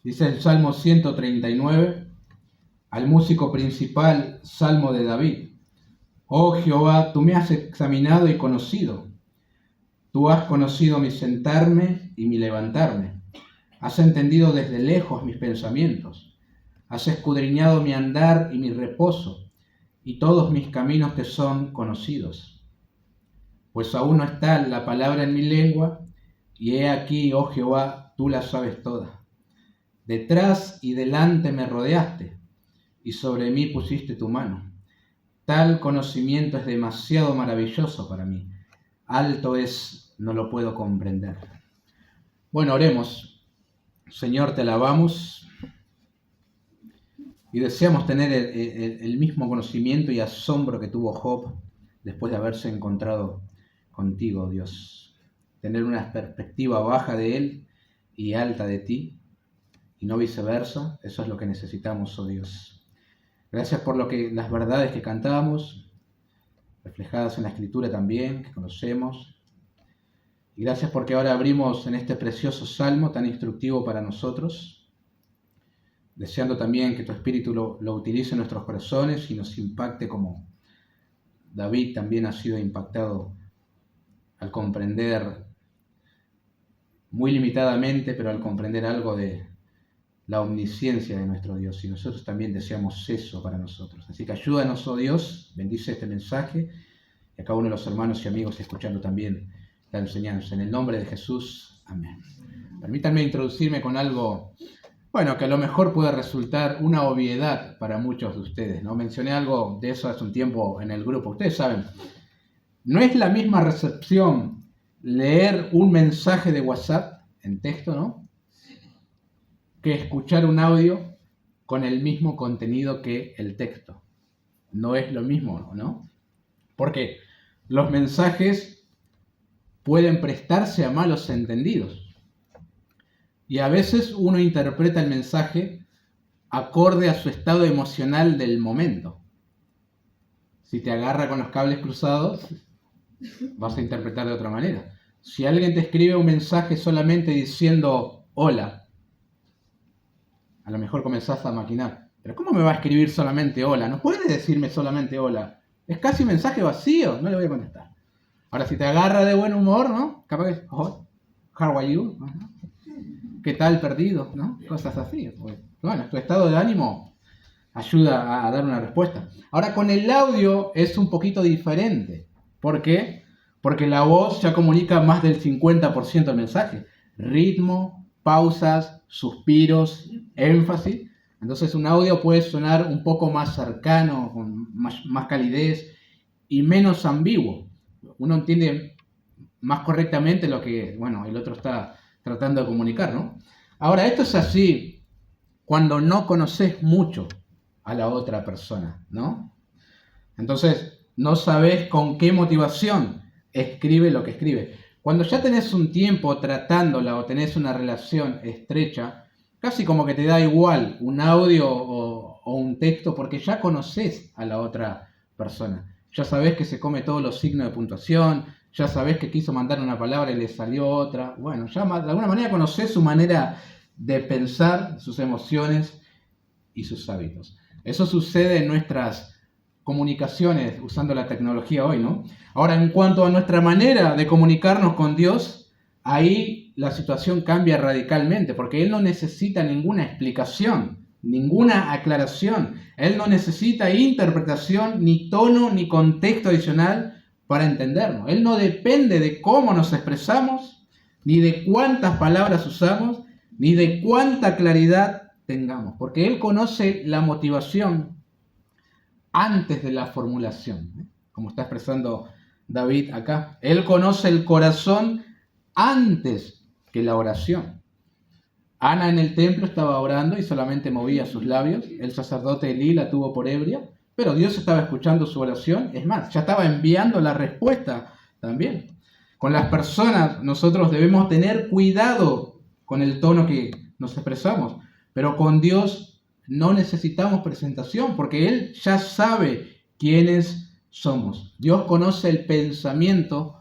Dice el Salmo 139, al músico principal, Salmo de David. Oh Jehová, tú me has examinado y conocido. Tú has conocido mi sentarme y mi levantarme. Has entendido desde lejos mis pensamientos. Has escudriñado mi andar y mi reposo, y todos mis caminos te son conocidos. Pues aún no está la palabra en mi lengua, y he aquí, oh Jehová, tú la sabes toda. Detrás y delante me rodeaste, y sobre mí pusiste tu mano. Tal conocimiento es demasiado maravilloso para mí. Alto es, no lo puedo comprender. Bueno, oremos. Señor, te alabamos y deseamos tener el mismo conocimiento y asombro que tuvo Job después de haberse encontrado contigo, Dios. Tener una perspectiva baja de él y alta de ti, y no viceversa. Eso es lo que necesitamos, oh Dios. Gracias por las verdades que cantábamos, reflejadas en la Escritura también, que conocemos. Y gracias porque ahora abrimos en este precioso salmo tan instructivo para nosotros, deseando también que tu Espíritu lo utilice en nuestros corazones y nos impacte como David también ha sido impactado al comprender, muy limitadamente, pero al comprender algo de la omnisciencia de nuestro Dios, y nosotros también deseamos eso para nosotros. Así que ayúdanos, oh Dios, bendice este mensaje, y a cada uno de los hermanos y amigos escuchando también la enseñanza. En el nombre de Jesús, amén. Permítanme introducirme con algo, bueno, que a lo mejor puede resultar una obviedad para muchos de ustedes, ¿no? Mencioné algo de eso hace un tiempo en el grupo. Ustedes saben, no es la misma recepción leer un mensaje de WhatsApp en texto, ¿no?, que escuchar un audio con el mismo contenido que el texto. No es lo mismo, ¿no? Porque los mensajes pueden prestarse a malos entendidos. Y a veces uno interpreta el mensaje acorde a su estado emocional del momento. Si te agarra con los cables cruzados, vas a interpretar de otra manera. Si alguien te escribe un mensaje solamente diciendo hola, a lo mejor comenzás a maquinar. ¿Pero cómo me va a escribir solamente hola? No puede decirme solamente hola. Es casi un mensaje vacío, no le voy a contestar. Ahora, si te agarra de buen humor, ¿no? Capaz que, oh, how are you? ¿Qué tal, perdido? ¿No? Cosas así. Bueno, tu estado de ánimo ayuda a dar una respuesta. Ahora, con el audio es un poquito diferente. ¿Por qué? Porque la voz ya comunica más del 50% del mensaje. Ritmo, pausas, suspiros, énfasis. Entonces un audio puede sonar un poco más cercano, con más calidez y menos ambiguo. Uno entiende más correctamente lo que, bueno, el otro está tratando de comunicar, ¿no? Ahora, esto es así cuando no conoces mucho a la otra persona, ¿no? Entonces, no sabes con qué motivación escribe lo que escribe. Cuando ya tenés un tiempo tratándola o tenés una relación estrecha, casi como que te da igual un audio o un texto, porque ya conoces a la otra persona. Ya sabés que se come todos los signos de puntuación, ya sabés que quiso mandar una palabra y le salió otra. Bueno, ya de alguna manera conocés su manera de pensar, sus emociones y sus hábitos. Eso sucede en nuestras comunicaciones usando la tecnología hoy, ¿no? Ahora, en cuanto a nuestra manera de comunicarnos con Dios, ahí la situación cambia radicalmente, porque Él no necesita ninguna explicación, ninguna aclaración. Él no necesita interpretación, ni tono, ni contexto adicional para entendernos. Él no depende de cómo nos expresamos, ni de cuántas palabras usamos, ni de cuánta claridad tengamos, porque Él conoce la motivación antes de la formulación, como está expresando David acá. Él conoce el corazón antes que la oración. Ana en el templo estaba orando y solamente movía sus labios. El sacerdote Elí la tuvo por ebria, pero Dios estaba escuchando su oración. Es más, ya estaba enviando la respuesta también. Con las personas nosotros debemos tener cuidado con el tono que nos expresamos, pero con Dios no necesitamos presentación, porque Él ya sabe quiénes somos. Dios conoce el pensamiento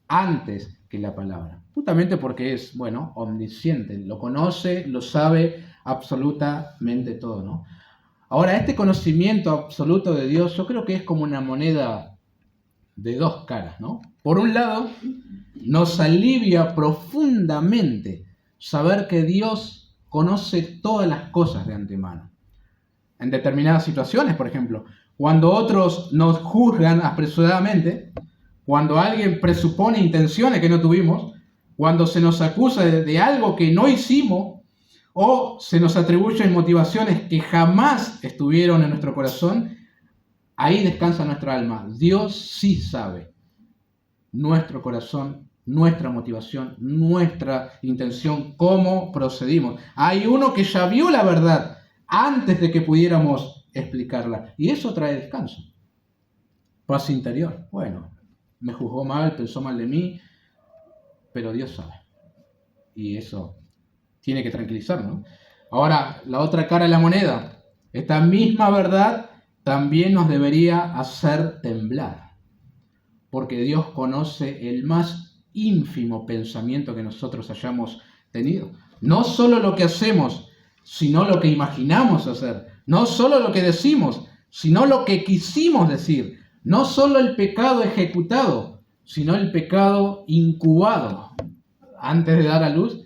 antes que la palabra. justamente porque es, bueno, omnisciente, lo conoce, lo sabe absolutamente todo, ¿no? Ahora, este conocimiento absoluto de Dios, yo creo que es como una moneda de dos caras, ¿no? Por un lado, nos alivia profundamente saber que Dios conoce todas las cosas de antemano. En determinadas situaciones, por ejemplo, cuando otros nos juzgan apresuradamente, cuando alguien presupone intenciones que no tuvimos, cuando se nos acusa de algo que no hicimos, o se nos atribuyen motivaciones que jamás estuvieron en nuestro corazón, ahí descansa nuestra alma. Dios sí sabe nuestro corazón, nuestra motivación, nuestra intención, cómo procedimos. Hay uno que ya vio la verdad antes de que pudiéramos explicarla, y eso trae descanso. Paz interior. Bueno, me juzgó mal, pensó mal de mí, pero Dios sabe. Y eso tiene que tranquilizarnos, ¿no? Ahora, la otra cara de la moneda. Esta misma verdad también nos debería hacer temblar, porque Dios conoce el más ínfimo pensamiento que nosotros hayamos tenido. No solo lo que hacemos, sino lo que imaginamos hacer. No solo lo que decimos, sino lo que quisimos decir. No solo el pecado ejecutado, sino el pecado incubado. Antes de dar a luz,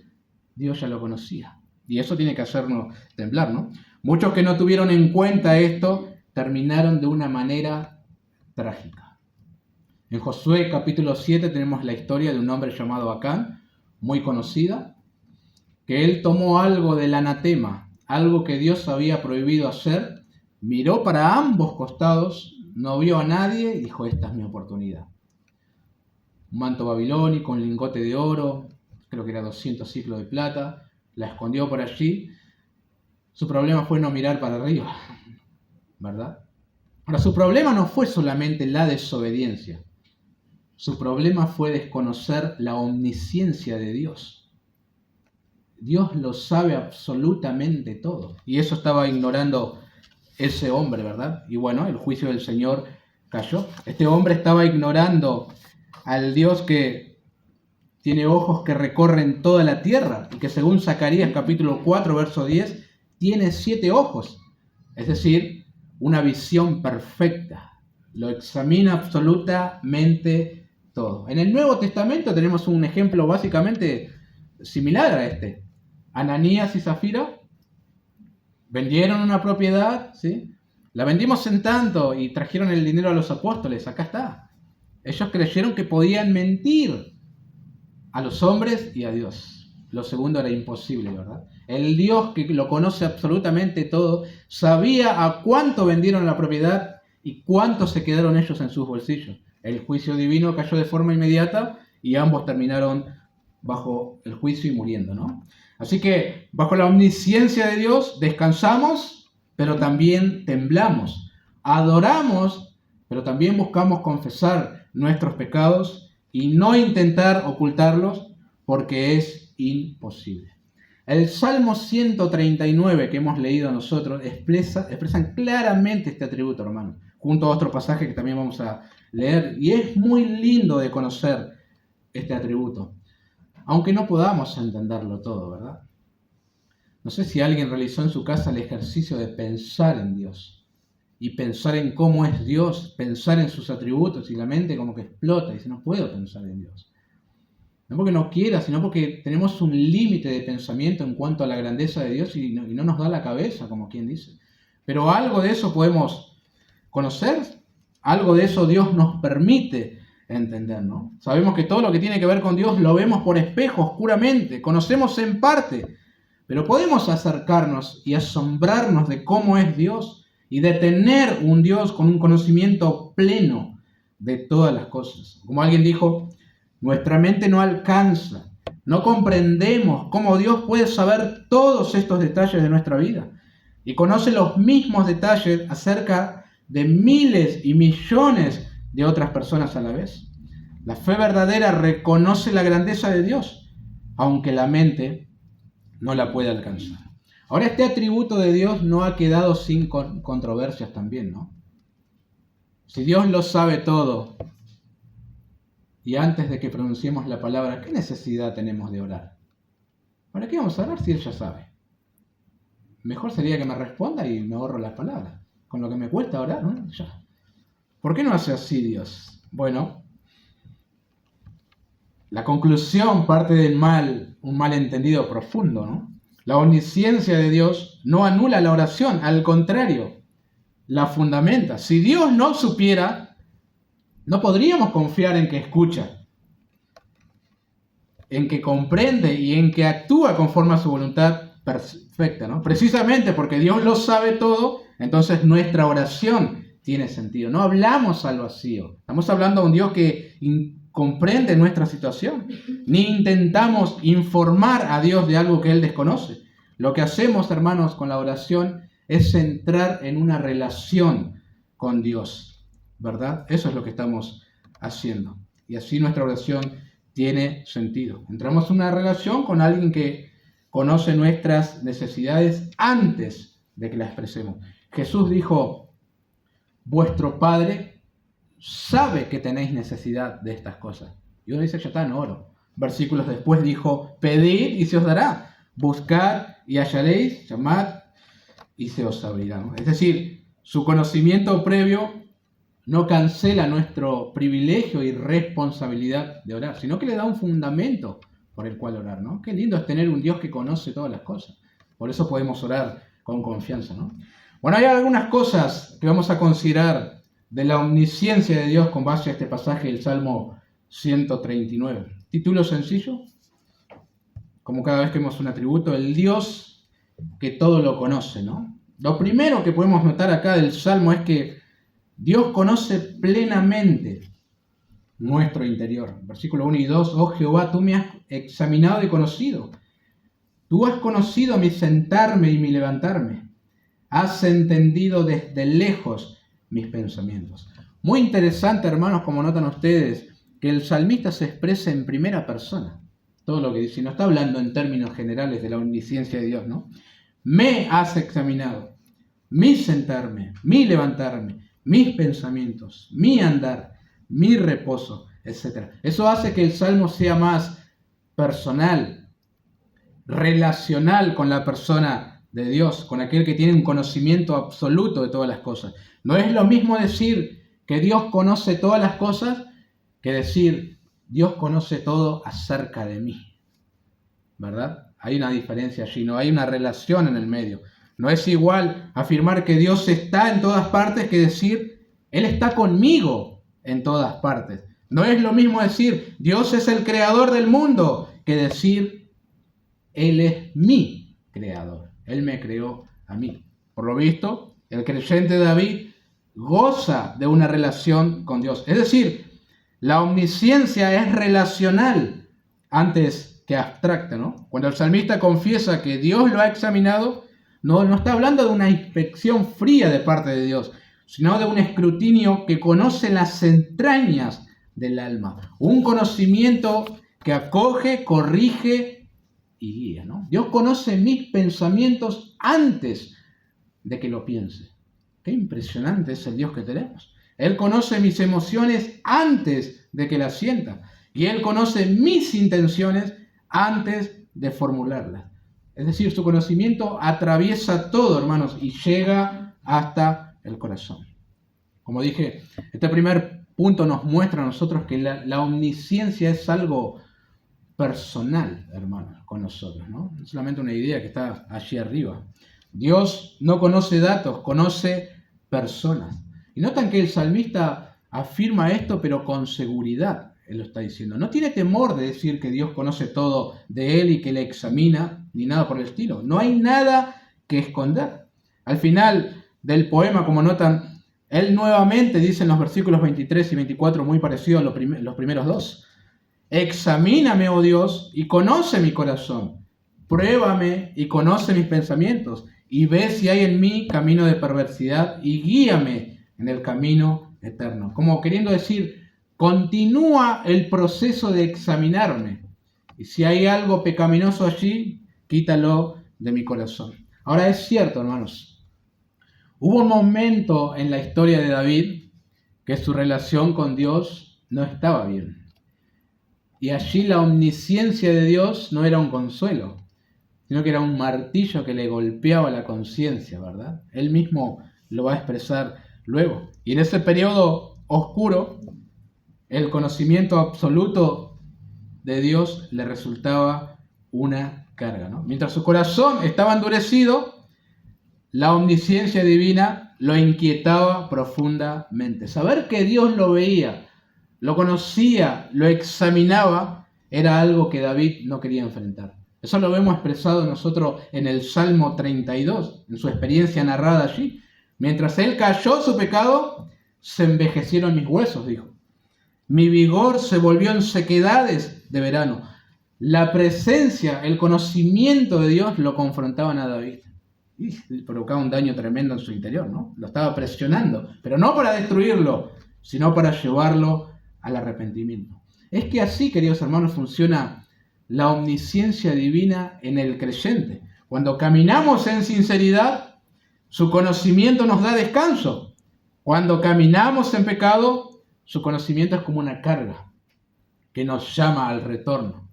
Dios ya lo conocía. Y eso tiene que hacernos temblar, ¿no? Muchos que no tuvieron en cuenta esto terminaron de una manera trágica. En Josué capítulo 7 tenemos la historia de un hombre llamado Acán, muy conocida, que él tomó algo del anatema, algo que Dios había prohibido hacer, miró para ambos costados, no vio a nadie y dijo: esta es mi oportunidad. Un manto babilónico, un lingote de oro, creo que era 200 ciclos de plata, la escondió por allí. Su problema fue no mirar para arriba, ¿verdad? Ahora, su problema no fue solamente la desobediencia. Su problema fue desconocer la omnisciencia de Dios. Dios lo sabe absolutamente todo. Y eso estaba ignorando ese hombre, ¿verdad? Y bueno, el juicio del Señor cayó. Este hombre estaba ignorando al Dios que tiene ojos que recorren toda la tierra y que según Zacarías capítulo 4, verso 10, tiene 7 ojos. Es decir, una visión perfecta. Lo examina absolutamente todo. En el Nuevo Testamento tenemos un ejemplo básicamente similar a este. Ananías y Zafira vendieron una propiedad, ¿sí? La vendimos en tanto y trajeron el dinero a los apóstoles. Acá está. Ellos creyeron que podían mentir a los hombres y a Dios. Lo segundo era imposible, ¿verdad? El Dios que lo conoce absolutamente todo sabía a cuánto vendieron la propiedad y cuánto se quedaron ellos en sus bolsillos. El juicio divino cayó de forma inmediata y ambos terminaron bajo el juicio y muriendo, ¿no? Así que bajo la omnisciencia de Dios descansamos, pero también temblamos. Adoramos, pero también buscamos confesar nuestros pecados y no intentar ocultarlos, porque es imposible. El Salmo 139 que hemos leído nosotros expresan claramente este atributo, hermano, junto a otro pasaje que también vamos a leer, y es muy lindo de conocer este atributo, aunque no podamos entenderlo todo, ¿verdad? No sé si alguien realizó en su casa el ejercicio de pensar en Dios y pensar en cómo es Dios, pensar en sus atributos, y la mente como que explota y dice: no puedo pensar en Dios. No porque no quiera, sino porque tenemos un límite de pensamiento en cuanto a la grandeza de Dios y no nos da la cabeza, como quien dice. Pero algo de eso podemos conocer, algo de eso Dios nos permite entender, ¿no? Sabemos que todo lo que tiene que ver con Dios lo vemos por espejo, oscuramente, conocemos en parte, pero podemos acercarnos y asombrarnos de cómo es Dios y de tener un Dios con un conocimiento pleno de todas las cosas. Como alguien dijo, nuestra mente no alcanza, no comprendemos cómo Dios puede saber todos estos detalles de nuestra vida y conoce los mismos detalles acerca de miles y millones de otras personas a la vez. La fe verdadera reconoce la grandeza de Dios, aunque la mente no la puede alcanzar. Ahora, este atributo de Dios no ha quedado sin controversias también, ¿no? Si Dios lo sabe todo, y antes de que pronunciemos la palabra, ¿qué necesidad tenemos de orar? ¿Para qué vamos a orar si Él ya sabe? Mejor sería que me responda y me ahorro las palabras. Con lo que me cuesta orar, ¿no? Ya. ¿Por qué no hace así Dios? Bueno, la conclusión parte del un malentendido profundo, ¿no? La omnisciencia de Dios no anula la oración, al contrario, la fundamenta. Si Dios no supiera, no podríamos confiar en que escucha, en que comprende y en que actúa conforme a su voluntad perfecta, ¿no? Precisamente porque Dios lo sabe todo, entonces nuestra oración tiene sentido. No hablamos al vacío. Estamos hablando a un Dios que comprende nuestra situación. Ni intentamos informar a Dios de algo que Él desconoce. Lo que hacemos, hermanos, con la oración es entrar en una relación con Dios, ¿verdad? Eso es lo que estamos haciendo. Y así nuestra oración tiene sentido. Entramos en una relación con alguien que conoce nuestras necesidades antes de que las expresemos. Jesús dijo, vuestro Padre sabe que tenéis necesidad de estas cosas. Y uno dice, ya está, no oro. Versículos después dijo, pedid y se os dará. Buscad y hallaréis, llamad y se os abrirá, ¿no? Es decir, su conocimiento previo no cancela nuestro privilegio y responsabilidad de orar, sino que le da un fundamento por el cual orar, ¿no? Qué lindo es tener un Dios que conoce todas las cosas. Por eso podemos orar con confianza, ¿no? Bueno, hay algunas cosas que vamos a considerar de la omnisciencia de Dios con base a este pasaje del Salmo 139. Título sencillo, como cada vez que vemos un atributo, el Dios que todo lo conoce, ¿no? Lo primero que podemos notar acá del Salmo es que Dios conoce plenamente nuestro interior. Versículo 1 y 2, oh Jehová, tú me has examinado y conocido. Tú has conocido mi sentarme y mi levantarme. Has entendido desde lejos mis pensamientos. Muy interesante, hermanos, como notan ustedes, que el salmista se expresa en primera persona. Todo lo que dice, no está hablando en términos generales de la omnisciencia de Dios, ¿no? Me has examinado, mi sentarme, mi levantarme, mis pensamientos, mi andar, mi reposo, etc. Eso hace que el Salmo sea más personal, relacional con la persona de Dios, con aquel que tiene un conocimiento absoluto de todas las cosas. No es lo mismo decir que Dios conoce todas las cosas que decir Dios conoce todo acerca de mí, ¿verdad? Hay una diferencia allí, no hay una relación en el medio. No es igual afirmar que Dios está en todas partes que decir Él está conmigo en todas partes. No es lo mismo decir Dios es el creador del mundo que decir Él es mi creador. Él me creó a mí. Por lo visto, el creyente David goza de una relación con Dios. Es decir, la omnisciencia es relacional antes que abstracta, ¿no? Cuando el salmista confiesa que Dios lo ha examinado, no está hablando de una inspección fría de parte de Dios, sino de un escrutinio que conoce las entrañas del alma. Un conocimiento que acoge, corrige y guía, ¿no? Dios conoce mis pensamientos antes de que lo piense. Qué impresionante es el Dios que tenemos. Él conoce mis emociones antes de que las sienta. Y Él conoce mis intenciones antes de formularlas. Es decir, su conocimiento atraviesa todo, hermanos, y llega hasta el corazón. Como dije, este primer punto nos muestra a nosotros que la omnisciencia es algo personal, hermanos, con nosotros, ¿no? No solamente una idea que está allí arriba. Dios no conoce datos, conoce personas. Y notan que el salmista afirma esto, pero con seguridad. Él lo está diciendo. No tiene temor de decir que Dios conoce todo de él y que le examina, ni nada por el estilo. No hay nada que esconder. Al final del poema, como notan, él nuevamente dice en los versículos 23 y 24, muy parecido a los primeros dos. Examíname, oh Dios, y conoce mi corazón. Pruébame y conoce mis pensamientos. Y ve si hay en mí camino de perversidad y guíame en el camino eterno. Como queriendo decir, continúa el proceso de examinarme. Y si hay algo pecaminoso allí, quítalo de mi corazón. Ahora es cierto, hermanos. Hubo un momento en la historia de David que su relación con Dios no estaba bien. Y allí la omnisciencia de Dios no era un consuelo, sino que era un martillo que le golpeaba la conciencia, ¿verdad? Él mismo lo va a expresar luego. Y en ese periodo oscuro, el conocimiento absoluto de Dios le resultaba una carga, ¿no? Mientras su corazón estaba endurecido, la omnisciencia divina lo inquietaba profundamente. Saber que Dios lo veía, lo conocía, lo examinaba, era algo que David no quería enfrentar. Eso lo vemos expresado nosotros en el Salmo 32, en su experiencia narrada allí. Mientras él cayó su pecado, se envejecieron mis huesos, dijo. Mi vigor se volvió en sequedades de verano. La presencia, el conocimiento de Dios lo confrontaban a David. Y provocaba un daño tremendo en su interior, ¿no? Lo estaba presionando, pero no para destruirlo, sino para llevarlo al arrepentimiento. Es que así, queridos hermanos, funciona la omnisciencia divina en el creyente. Cuando caminamos en sinceridad, su conocimiento nos da descanso. Cuando caminamos en pecado, su conocimiento es como una carga que nos llama al retorno.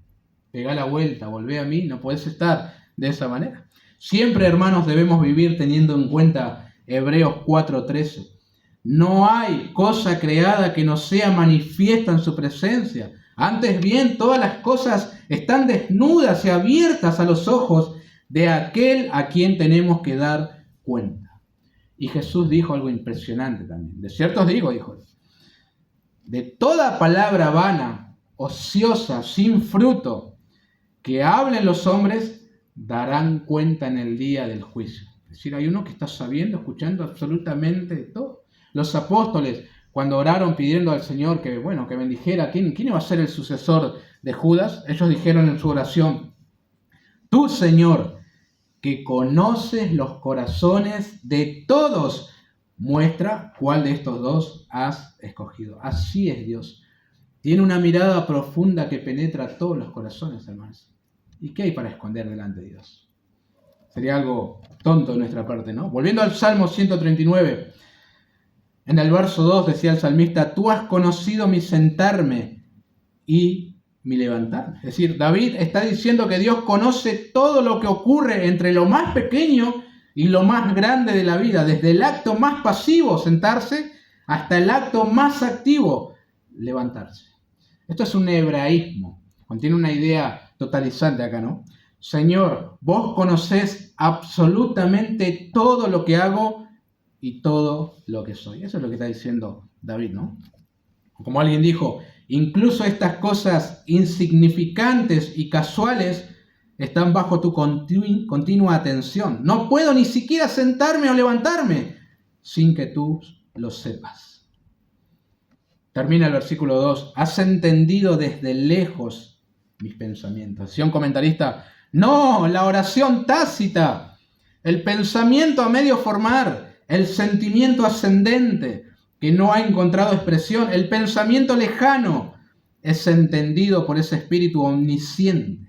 Pegá la vuelta, volvé a mí, no podés estar de esa manera. Siempre, hermanos, debemos vivir teniendo en cuenta Hebreos 4:13. No hay cosa creada que no sea manifiesta en su presencia. Antes bien, todas las cosas están desnudas y abiertas a los ojos de aquel a quien tenemos que dar cuenta. Y Jesús dijo algo impresionante también. De cierto os digo, dijo, de toda palabra vana, ociosa, sin fruto, que hablen los hombres, darán cuenta en el día del juicio. Es decir, hay uno que está sabiendo, escuchando absolutamente todo. Los apóstoles, cuando oraron pidiendo al Señor que bendijera, ¿quién iba a ser el sucesor de Judas? Ellos dijeron en su oración, tú, Señor, que conoces los corazones de todos, muestra cuál de estos dos has escogido. Así es Dios. Tiene una mirada profunda que penetra todos los corazones, hermanos. ¿Y qué hay para esconder delante de Dios? Sería algo tonto de nuestra parte, ¿no? Volviendo al Salmo 139, en el verso 2 decía el salmista, tú has conocido mi sentarme y mi levantarme. Es decir, David está diciendo que Dios conoce todo lo que ocurre entre lo más pequeño y lo más grande de la vida, desde el acto más pasivo, sentarse, hasta el acto más activo, levantarse. Esto es un hebraísmo, contiene una idea totalizante acá, ¿no? Señor, vos conocés absolutamente todo lo que hago y todo lo que soy. Eso es lo que está diciendo David, ¿no? Como alguien dijo, incluso estas cosas insignificantes y casuales están bajo tu continua atención. No puedo ni siquiera sentarme o levantarme sin que tú lo sepas. Termina el versículo 2. Has entendido desde lejos mis pensamientos. Decía un comentarista, no, la oración tácita, el pensamiento a medio formar, el sentimiento ascendente que no ha encontrado expresión, el pensamiento lejano es entendido por ese espíritu omnisciente.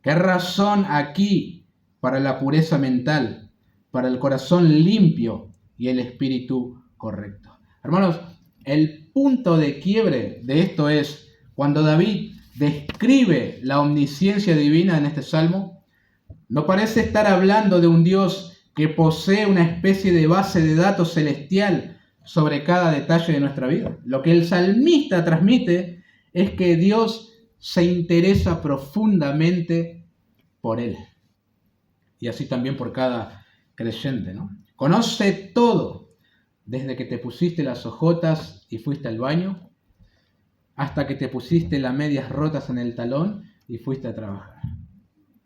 ¿Qué razón aquí para la pureza mental, para el corazón limpio y el espíritu correcto? Hermanos, el punto de quiebre de esto es cuando David describe la omnisciencia divina en este salmo, no parece estar hablando de un Dios que posee una especie de base de datos celestial sobre cada detalle de nuestra vida. Lo que el salmista transmite es que Dios se interesa profundamente por él. Y así también por cada creyente, ¿no? Conoce todo, desde que te pusiste las ojotas y fuiste al baño, hasta que te pusiste las medias rotas en el talón y fuiste a trabajar.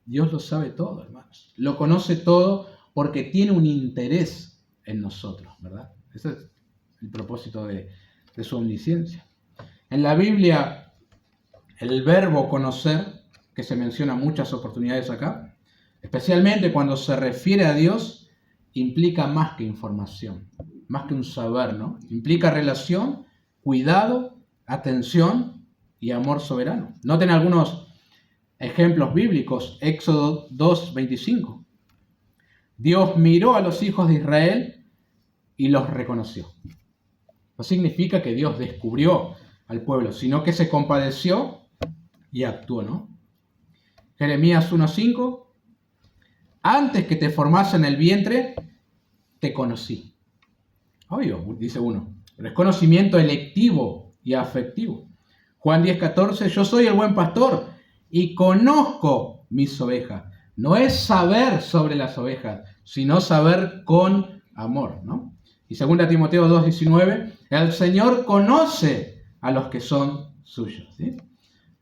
Dios lo sabe todo, hermanos. Lo conoce todo porque tiene un interés en nosotros, ¿verdad? Ese es el propósito de su omnisciencia. En la Biblia, el verbo conocer, que se menciona muchas oportunidades acá, especialmente cuando se refiere a Dios, implica más que información, más que un saber, ¿no? Implica relación, cuidado, atención y amor soberano. Noten algunos ejemplos bíblicos. Éxodo 2:25. Dios miró a los hijos de Israel y los reconoció. No significa que Dios descubrió al pueblo, sino que se compadeció y actuó, ¿no? Jeremías 1:5, antes que te formase en el vientre, te conocí. Obvio, dice uno, pero es conocimiento electivo y afectivo. Juan 10:14, yo soy el buen pastor y conozco mis ovejas. No es saber sobre las ovejas, sino saber con amor, ¿no? Y 2 Timoteo 2:19, el Señor conoce a los que son suyos, ¿sí?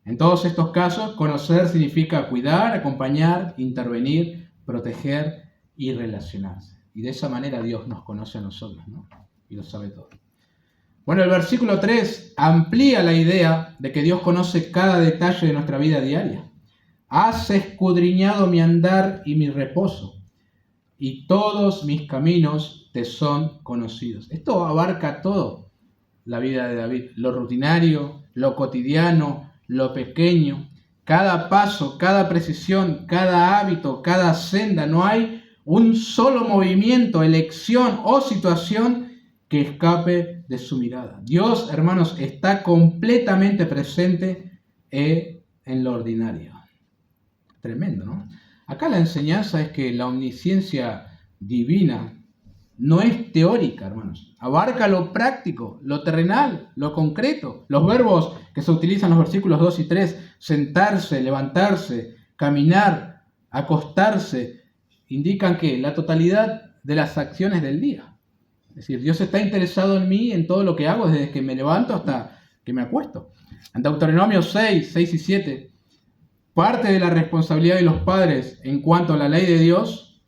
En todos estos casos, conocer significa cuidar, acompañar, intervenir, proteger y relacionarse. Y de esa manera Dios nos conoce a nosotros, ¿no? Y lo sabe todo. Bueno, el versículo 3 amplía la idea de que Dios conoce cada detalle de nuestra vida diaria. Has escudriñado mi andar y mi reposo, y todos mis caminos te son conocidos. Esto abarca todo la vida de David, lo rutinario, lo cotidiano, lo pequeño, cada paso, cada precisión, cada hábito, cada senda. No hay un solo movimiento, elección o situación que escape de su mirada. Dios, hermanos, está completamente presente en lo ordinario. Tremendo, ¿no? Acá la enseñanza es que la omnisciencia divina no es teórica, hermanos. Abarca lo práctico, lo terrenal, lo concreto. Los verbos que se utilizan en los versículos 2 y 3, sentarse, levantarse, caminar, acostarse, indican que la totalidad de las acciones del día. Es decir, Dios está interesado en mí, en todo lo que hago, desde que me levanto hasta que me acuesto. En Deuteronomio 6 y 7, parte de la responsabilidad de los padres en cuanto a la ley de Dios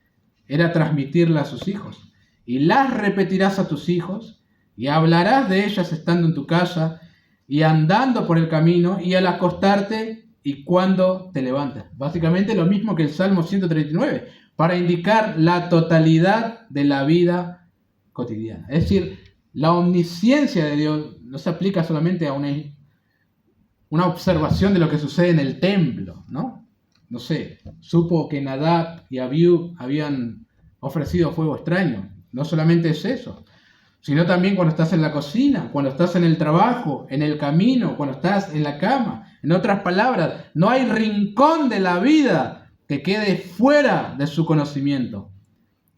era transmitirla a sus hijos. Y las repetirás a tus hijos, y hablarás de ellas estando en tu casa, y andando por el camino, y al acostarte, y cuando te levantas. Básicamente lo mismo que el Salmo 139, para indicar la totalidad de la vida cotidiana. Es decir, la omnisciencia de Dios no se aplica solamente a una observación de lo que sucede en el templo, ¿no? No sé, supo que Nadab y Abiú habían ofrecido fuego extraño. No solamente es eso, sino también cuando estás en la cocina, cuando estás en el trabajo, en el camino, cuando estás en la cama. En otras palabras, no hay rincón de la vida que quede fuera de su conocimiento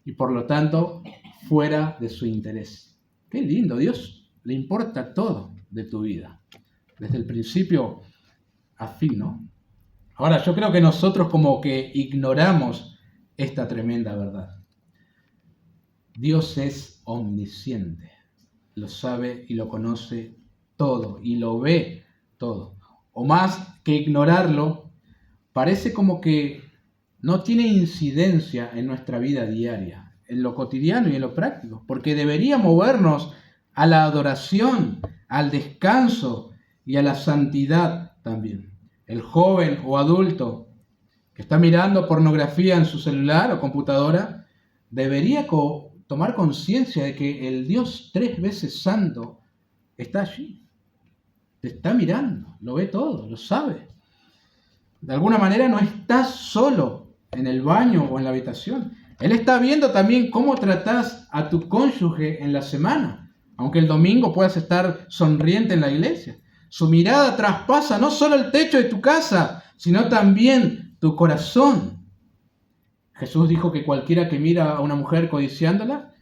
y por lo tanto fuera de su interés. Qué lindo, Dios le importa todo de tu vida, desde el principio a fin, ¿no? Ahora, yo creo que nosotros como que ignoramos esta tremenda verdad. Dios es omnisciente, lo sabe y lo conoce todo y lo ve todo. O más que ignorarlo, parece como que no tiene incidencia en nuestra vida diaria, en lo cotidiano y en lo práctico, porque debería movernos a la adoración, al descanso y a la santidad también. El joven o adulto que está mirando pornografía en su celular o computadora debería tomar conciencia de que el Dios 3 veces santo está allí. Te está mirando, lo ve todo, lo sabe. De alguna manera no estás solo en el baño o en la habitación. Él está viendo también cómo tratás a tu cónyuge en la semana, aunque el domingo puedas estar sonriente en la iglesia. Su mirada traspasa no solo el techo de tu casa, sino también tu corazón. Jesús dijo que cualquiera que mira a una mujer codiciándola,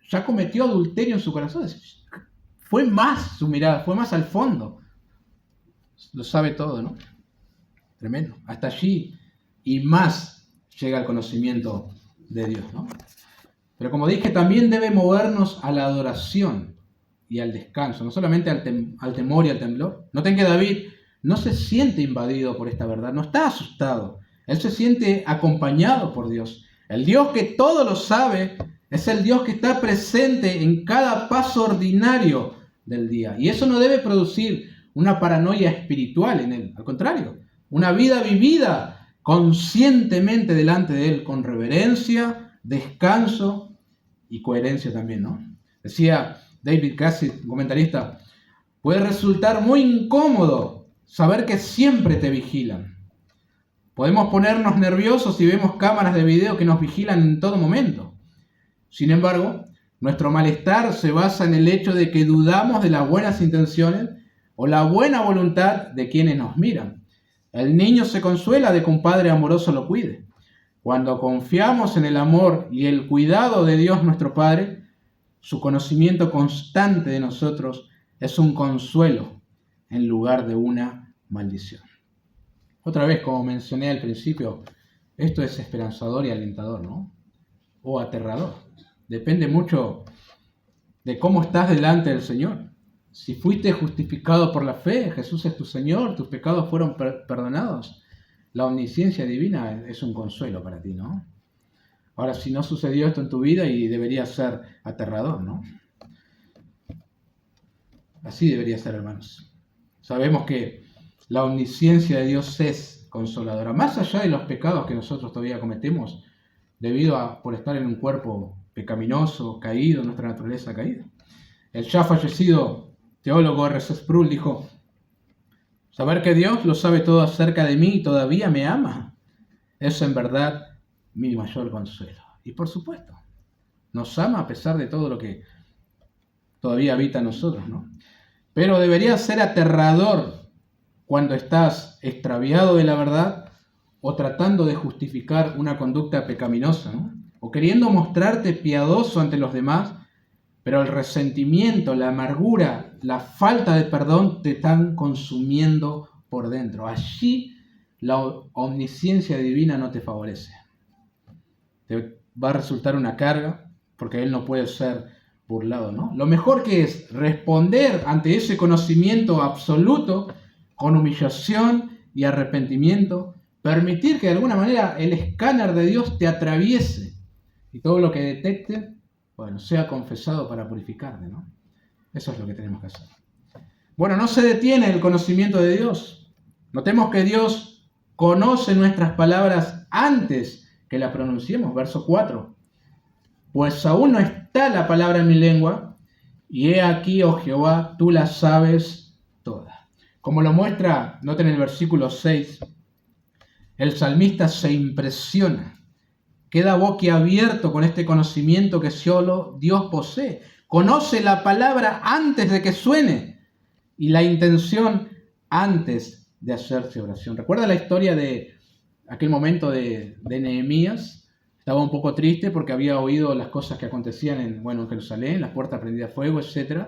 ya cometió adulterio en su corazón. Fue más su mirada, fue más al fondo. Lo sabe todo, ¿no? Tremendo. Hasta allí y más llega el conocimiento de Dios, ¿no? Pero como dije, también debe movernos a la adoración y al descanso, no solamente al temor y al temblor. Noten que David no se siente invadido por esta verdad, no está asustado. Él se siente acompañado por Dios. El Dios que todo lo sabe es el Dios que está presente en cada paso ordinario del día. Y eso no debe producir una paranoia espiritual en él. Al contrario, una vida vivida conscientemente delante de Él, con reverencia, descanso y coherencia también, ¿no? Decía David Cassidy, un comentarista, puede resultar muy incómodo saber que siempre te vigilan. Podemos ponernos nerviosos si vemos cámaras de video que nos vigilan en todo momento. Sin embargo, nuestro malestar se basa en el hecho de que dudamos de las buenas intenciones o la buena voluntad de quienes nos miran. El niño se consuela de que un padre amoroso lo cuide. Cuando confiamos en el amor y el cuidado de Dios nuestro Padre, su conocimiento constante de nosotros es un consuelo en lugar de una maldición. Otra vez, como mencioné al principio, esto es esperanzador y alentador, ¿no? O aterrador. Depende mucho de cómo estás delante del Señor. Si fuiste justificado por la fe, Jesús es tu Señor, tus pecados fueron perdonados, la omnisciencia divina es un consuelo para ti, ¿no? Ahora, si no sucedió esto en tu vida, y debería ser aterrador, ¿no? Así debería ser, hermanos. Sabemos que la omnisciencia de Dios es consoladora, más allá de los pecados que nosotros todavía cometemos, por estar en un cuerpo pecaminoso, caído, nuestra naturaleza caída. El ya fallecido teólogo R.C. Sproul dijo: saber que Dios lo sabe todo acerca de mí y todavía me ama, es en verdad mi mayor consuelo. Y por supuesto, nos ama a pesar de todo lo que todavía habita en nosotros, ¿no? Pero debería ser aterrador cuando estás extraviado de la verdad o tratando de justificar una conducta pecaminosa, ¿no? O queriendo mostrarte piadoso ante los demás, pero el resentimiento, la amargura, la falta de perdón te están consumiendo por dentro. Allí la omnisciencia divina no te favorece. Te va a resultar una carga porque Él no puede ser burlado, ¿no? Lo mejor que es responder ante ese conocimiento absoluto con humillación y arrepentimiento, permitir que de alguna manera el escáner de Dios te atraviese y todo lo que detecte, bueno, sea confesado para purificarte, ¿no? Eso es lo que tenemos que hacer. Bueno, no se detiene el conocimiento de Dios. Notemos que Dios conoce nuestras palabras antes que la pronunciemos. Verso 4. Pues aún no está la palabra en mi lengua, y he aquí, oh Jehová, tú la sabes toda. Como lo muestra, noten el versículo 6, el salmista se impresiona. Queda boquiabierto con este conocimiento que solo Dios posee. Conoce la palabra antes de que suene y la intención antes de hacerse oración. ¿Recuerda la historia de aquel momento de Nehemías? Estaba un poco triste porque había oído las cosas que acontecían en Jerusalén, las puertas prendidas a fuego, etc.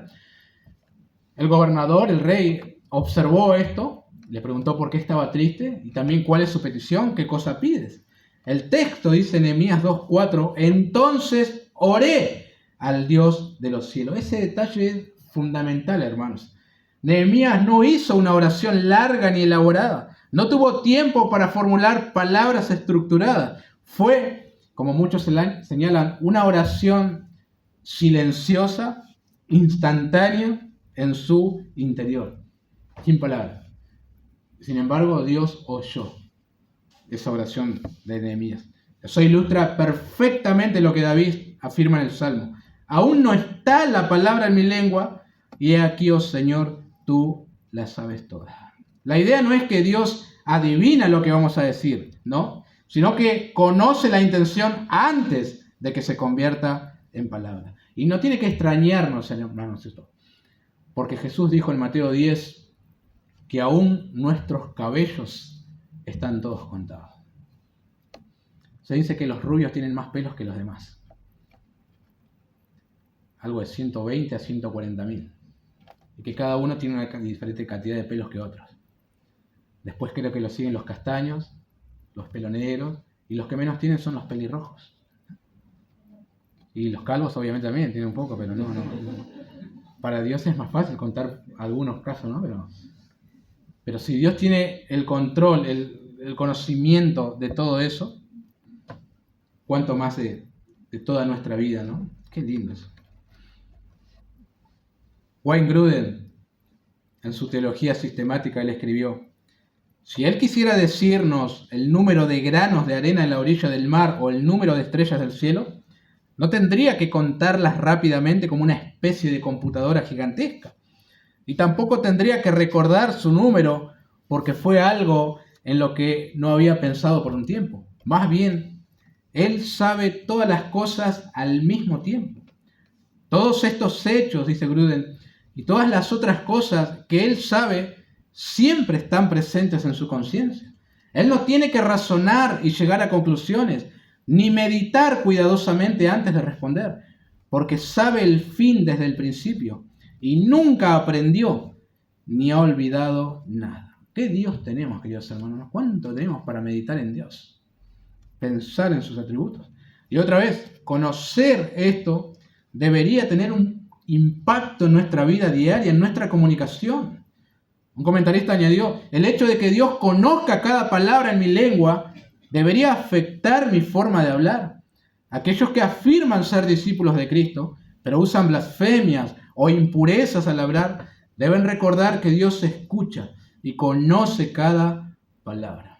El gobernador, el rey, observó esto, le preguntó por qué estaba triste y también cuál es su petición, qué cosa pides. El texto dice en Nehemías 2:4, entonces oré al Dios de los cielos. Ese detalle es fundamental, hermanos. Nehemías no hizo una oración larga ni elaborada. No tuvo tiempo para formular palabras estructuradas. Fue, como muchos señalan, una oración silenciosa, instantánea en su interior. Sin palabras. Sin embargo, Dios oyó esa oración de Nehemías. Eso ilustra perfectamente lo que David afirma en el Salmo. Aún no está la palabra en mi lengua, y he aquí, oh Señor, tú la sabes toda. La idea no es que Dios adivina lo que vamos a decir, ¿no? Sino que conoce la intención antes de que se convierta en palabra. Y no tiene que extrañarnos, hermanos, esto. Porque Jesús dijo en Mateo 10 que aún nuestros cabellos están todos contados. Se dice que los rubios tienen más pelos que los demás. Algo de 120 a 140.000. Y que cada uno tiene una diferente cantidad de pelos que otros. Después creo que lo siguen los castaños, los pelonegros, y los que menos tienen son los pelirrojos. Y los calvos obviamente también tienen un poco, pero no. Para Dios es más fácil contar algunos casos, ¿no? Pero si Dios tiene el control, el conocimiento de todo eso, cuánto más de toda nuestra vida, ¿no? Qué lindo eso. Wayne Grudem, en su teología sistemática, él escribió: si él quisiera decirnos el número de granos de arena en la orilla del mar o el número de estrellas del cielo, no tendría que contarlas rápidamente como una especie de computadora gigantesca. Y tampoco tendría que recordar su número porque fue algo en lo que no había pensado por un tiempo. Más bien, Él sabe todas las cosas al mismo tiempo. Todos estos hechos, dice Grudem, y todas las otras cosas que Él sabe siempre están presentes en su conciencia. Él no tiene que razonar y llegar a conclusiones, ni meditar cuidadosamente antes de responder, porque sabe el fin desde el principio y nunca aprendió ni ha olvidado nada. ¿Qué Dios tenemos, queridos hermanos? ¿Cuánto tenemos para meditar en Dios? Pensar en sus atributos. Y otra vez, conocer esto debería tener un impacto en nuestra vida diaria, en nuestra comunicación. Un comentarista añadió, el hecho de que Dios conozca cada palabra en mi lengua debería afectar mi forma de hablar. Aquellos que afirman ser discípulos de Cristo, pero usan blasfemias o impurezas al hablar, deben recordar que Dios escucha y conoce cada palabra.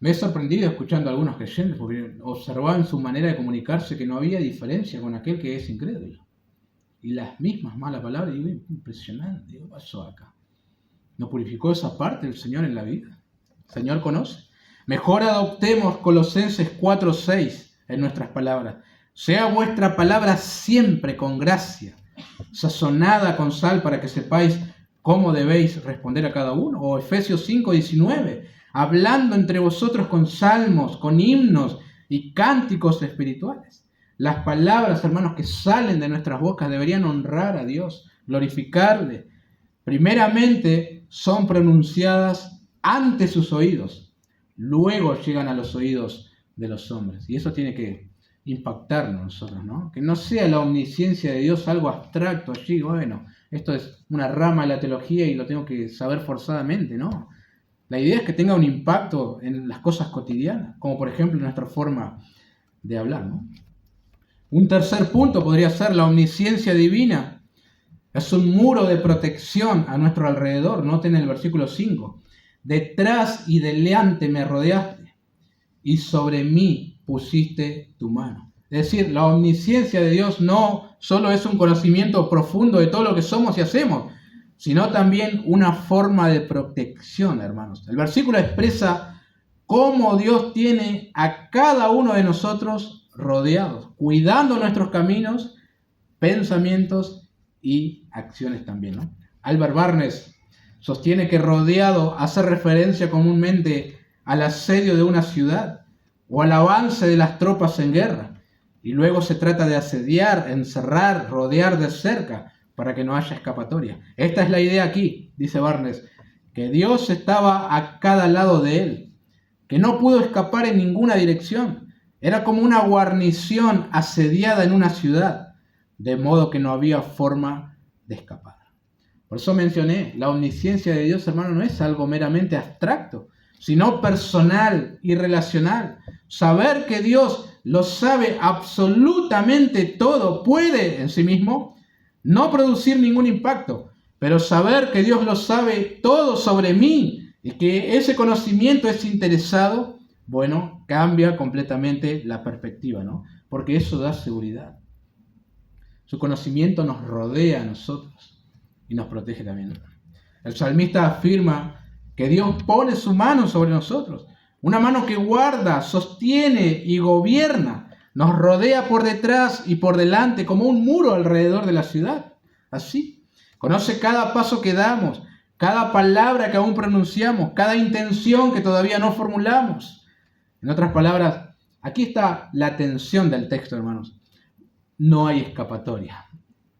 Me he sorprendido escuchando a algunos creyentes porque observaba en su manera de comunicarse que no había diferencia con aquel que es incrédulo. Y las mismas malas palabras, digo, impresionante, ¿qué pasó acá? ¿No purificó esa parte del Señor en la vida? ¿El Señor conoce? Mejor adoptemos Colosenses 4:6 en nuestras palabras. Sea vuestra palabra siempre con gracia, sazonada con sal para que sepáis cómo debéis responder a cada uno. O Efesios 5:19, hablando entre vosotros con salmos, con himnos y cánticos espirituales. Las palabras, hermanos, que salen de nuestras bocas deberían honrar a Dios, glorificarle. Primeramente son pronunciadas ante sus oídos, luego llegan a los oídos de los hombres. Y eso tiene que impactarnos nosotros, ¿no? Que no sea la omnisciencia de Dios algo abstracto allí, bueno, esto es una rama de la teología y lo tengo que saber forzadamente, ¿no? La idea es que tenga un impacto en las cosas cotidianas, como por ejemplo en nuestra forma de hablar, ¿no? Un tercer punto podría ser la omnisciencia divina. Es un muro de protección a nuestro alrededor. Noten el versículo 5. Detrás y delante me rodeaste y sobre mí pusiste tu mano. Es decir, la omnisciencia de Dios no solo es un conocimiento profundo de todo lo que somos y hacemos, sino también una forma de protección, hermanos. El versículo expresa cómo Dios tiene a cada uno de nosotros rodeados, cuidando nuestros caminos, pensamientos y acciones también, ¿no? Albert Barnes sostiene que rodeado hace referencia comúnmente al asedio de una ciudad o al avance de las tropas en guerra. Y luego se trata de asediar, encerrar, rodear de cerca para que no haya escapatoria. Esta es la idea aquí, dice Barnes, que Dios estaba a cada lado de él, que no pudo escapar en ninguna dirección. Era como una guarnición asediada en una ciudad, de modo que no había forma de escapar. Por eso mencioné, la omnisciencia de Dios, hermano, no es algo meramente abstracto, sino personal y relacional. Saber que Dios lo sabe absolutamente todo puede en sí mismo no producir ningún impacto, pero saber que Dios lo sabe todo sobre mí y que ese conocimiento es interesado, bueno, cambia completamente la perspectiva, ¿no? Porque eso da seguridad. Su conocimiento nos rodea a nosotros y nos protege también. El salmista afirma que Dios pone su mano sobre nosotros, una mano que guarda, sostiene y gobierna, nos rodea por detrás y por delante como un muro alrededor de la ciudad. Así, conoce cada paso que damos, cada palabra que aún pronunciamos, cada intención que todavía no formulamos. En otras palabras, aquí está la tensión del texto, hermanos. No hay escapatoria,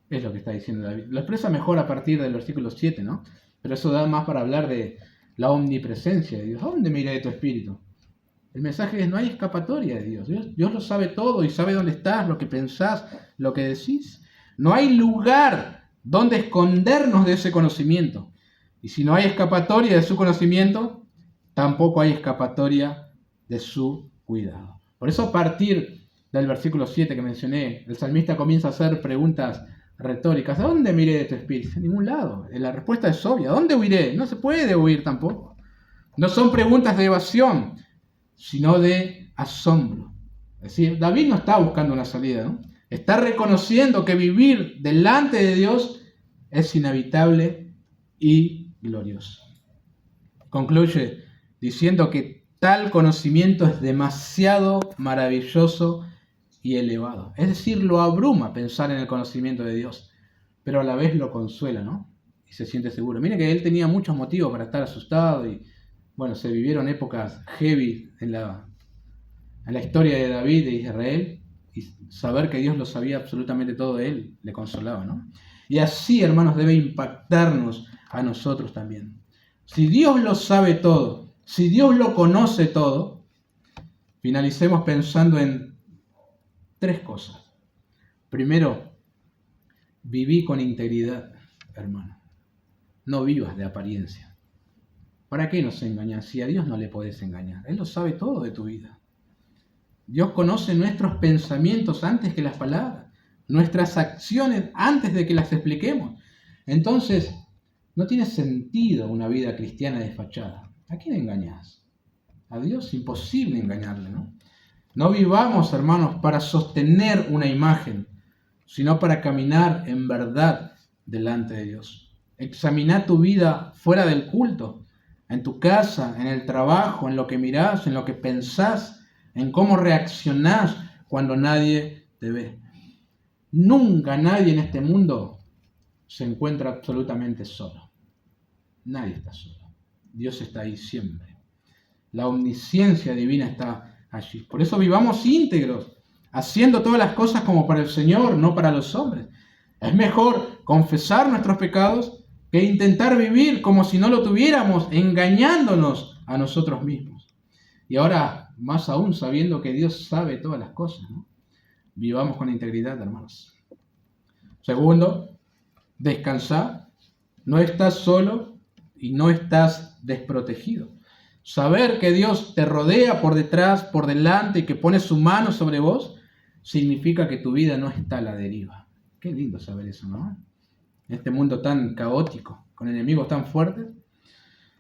es lo que está diciendo David. Lo expresa mejor a partir del versículo 7, ¿no? Pero eso da más para hablar de la omnipresencia de Dios. ¿A dónde me iré de tu espíritu? El mensaje es, no hay escapatoria de Dios. Dios lo sabe todo y sabe dónde estás, lo que pensás, lo que decís. No hay lugar donde escondernos de ese conocimiento. Y si no hay escapatoria de su conocimiento, tampoco hay escapatoria de su cuidado. Por eso a partir del versículo 7 que mencioné, el salmista comienza a hacer preguntas retóricas. ¿A dónde me iré de tu espíritu? A ningún lado. La respuesta es obvia. ¿A dónde huiré? No se puede huir tampoco. No son preguntas de evasión, sino de asombro. Es decir, David no está buscando una salida, ¿no? Está reconociendo que vivir delante de Dios es inevitable y glorioso. Concluye diciendo que tal conocimiento es demasiado maravilloso y elevado. Es decir, lo abruma pensar en el conocimiento de Dios, pero a la vez lo consuela, ¿no? y se siente seguro. Mire que él tenía muchos motivos para estar asustado y, bueno, se vivieron épocas heavy en la historia de David de Israel, y saber que Dios lo sabía absolutamente todo de él le consolaba, ¿no? Y así, hermanos, debe impactarnos a nosotros también. Si Dios lo sabe todo, si Dios lo conoce todo, finalicemos pensando en 3 cosas. Primero, viví con integridad, hermano. No vivas de apariencia. ¿Para qué nos engañas? Si a Dios no le podés engañar. Él lo sabe todo de tu vida. Dios conoce nuestros pensamientos antes que las palabras, nuestras acciones antes de que las expliquemos. Entonces, no tiene sentido una vida cristiana desfachada. ¿A quién engañas? A Dios, imposible engañarle, ¿no? No vivamos, hermanos, para sostener una imagen, sino para caminar en verdad delante de Dios. Examina tu vida fuera del culto, en tu casa, en el trabajo, en lo que mirás, en lo que pensás, en cómo reaccionás cuando nadie te ve. Nunca nadie en este mundo se encuentra absolutamente solo. Nadie está solo. Dios está ahí siempre. La omnisciencia divina está allí. Por eso vivamos íntegros, haciendo todas las cosas como para el Señor, no para los hombres. Es mejor confesar nuestros pecados que intentar vivir como si no lo tuviéramos, engañándonos a nosotros mismos. Y ahora, más aún, sabiendo que Dios sabe todas las cosas, ¿no? Vivamos con integridad, hermanos. Segundo, descansar. No estás solo y no estás desprotegido. Saber que Dios te rodea por detrás, por delante y que pone su mano sobre vos, significa que tu vida no está a la deriva. Qué lindo saber eso, ¿no? En este mundo tan caótico, con enemigos tan fuertes,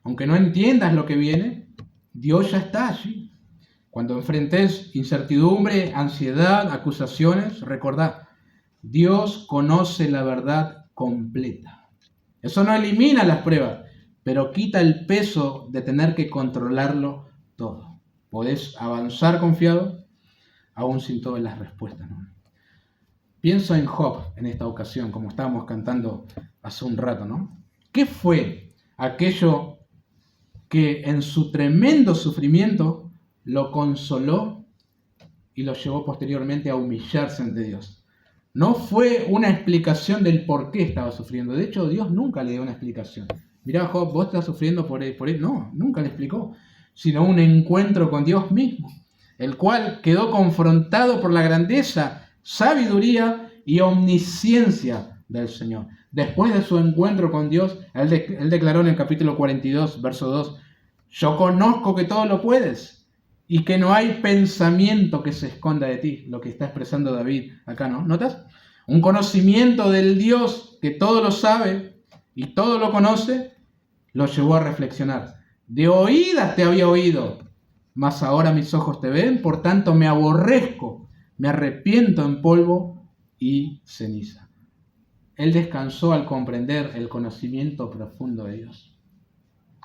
aunque no entiendas lo que viene, Dios ya está allí. Cuando enfrentes incertidumbre, ansiedad, acusaciones, recordá, Dios conoce la verdad completa. Eso no elimina las pruebas, pero quita el peso de tener que controlarlo todo. Podés avanzar confiado, aún sin todas las respuestas, ¿no? Pienso en Job en esta ocasión, como estábamos cantando hace un rato, ¿no? ¿Qué fue aquello que en su tremendo sufrimiento lo consoló y lo llevó posteriormente a humillarse ante Dios? No fue una explicación del por qué estaba sufriendo. De hecho, Dios nunca le dio una explicación. Mirá, Job, vos estás sufriendo por él. No, nunca le explicó. Sino un encuentro con Dios mismo, el cual quedó confrontado por la grandeza, sabiduría y omnisciencia del Señor. Después de su encuentro con Dios, él declaró en el capítulo 42, verso 2, yo conozco que todo lo puedes y que no hay pensamiento que se esconda de ti, lo que está expresando David acá, ¿no? ¿Notas? Un conocimiento del Dios que todo lo sabe y todo lo conoce, lo llevó a reflexionar. De oídas te había oído, mas ahora mis ojos te ven, por tanto me aborrezco, me arrepiento en polvo y ceniza. Él descansó al comprender el conocimiento profundo de Dios.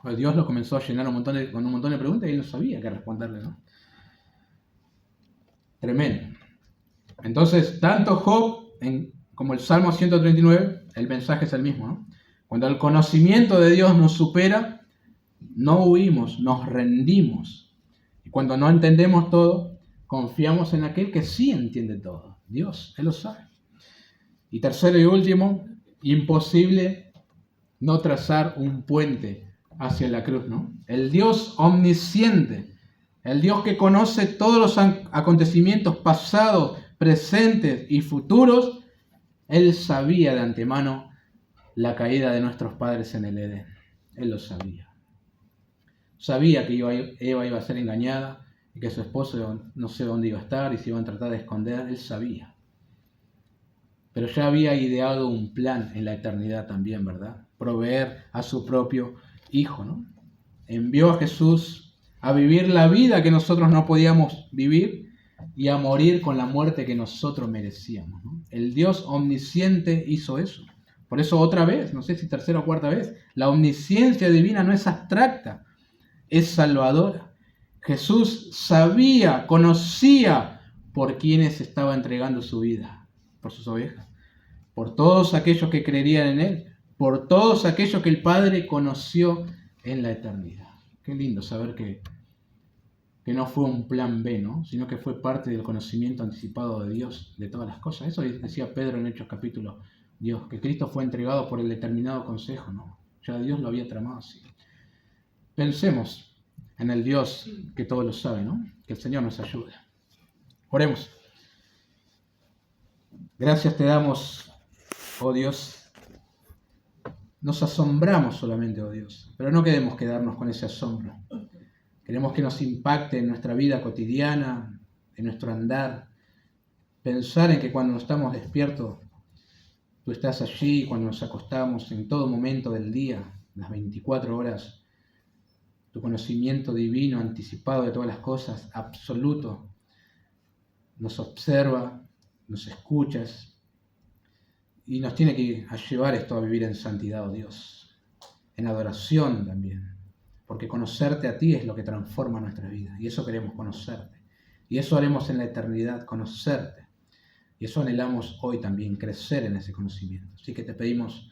Pues Dios lo comenzó a llenar con un montón de preguntas y él no sabía qué responderle, ¿no? Tremendo. Entonces, tanto Job como el Salmo 139, el mensaje es el mismo, ¿no? Cuando el conocimiento de Dios nos supera, no huimos, nos rendimos. Y cuando no entendemos todo, confiamos en aquel que sí entiende todo. Dios, Él lo sabe. Y tercero y último, imposible no trazar un puente hacia la cruz, ¿no? El Dios omnisciente, el Dios que conoce todos los acontecimientos pasados, presentes y futuros, Él sabía de antemano la caída de nuestros padres en el Edén. Él lo sabía. Sabía que Eva iba a ser engañada y que su esposo no sé dónde iba a estar y se iban a tratar de esconder. Él sabía. Pero ya había ideado un plan en la eternidad también, ¿verdad? Proveer a su propio Hijo, ¿no? Envió a Jesús a vivir la vida que nosotros no podíamos vivir y a morir con la muerte que nosotros merecíamos, ¿no? El Dios omnisciente hizo eso. Por eso otra vez, no sé si tercera o cuarta vez, la omnisciencia divina no es abstracta, es salvadora. Jesús sabía, conocía por quienes estaba entregando su vida, por sus ovejas, por todos aquellos que creerían en Él, por todos aquellos que el Padre conoció en la eternidad. Qué lindo saber que no fue un plan B, ¿no? Sino que fue parte del conocimiento anticipado de Dios de todas las cosas. Eso decía Pedro en Hechos capítulo Dios, que Cristo fue entregado por el determinado consejo, ¿no? Ya Dios lo había tramado así. Pensemos en el Dios que todo lo sabe, ¿no? Que el Señor nos ayude. Oremos. Gracias te damos, oh Dios. Nos asombramos solamente, oh Dios, pero no queremos quedarnos con ese asombro. Queremos que nos impacte en nuestra vida cotidiana, en nuestro andar. Pensar en que cuando estamos despiertos, tú estás allí, cuando nos acostamos, en todo momento del día, las 24 horas, tu conocimiento divino, anticipado de todas las cosas, absoluto, nos observa, nos escuchas y nos tiene que llevar esto a vivir en santidad, oh Dios, en adoración también, porque conocerte a ti es lo que transforma nuestra vida y eso queremos conocerte y eso haremos en la eternidad, conocerte y eso anhelamos hoy también, crecer en ese conocimiento. Así que te pedimos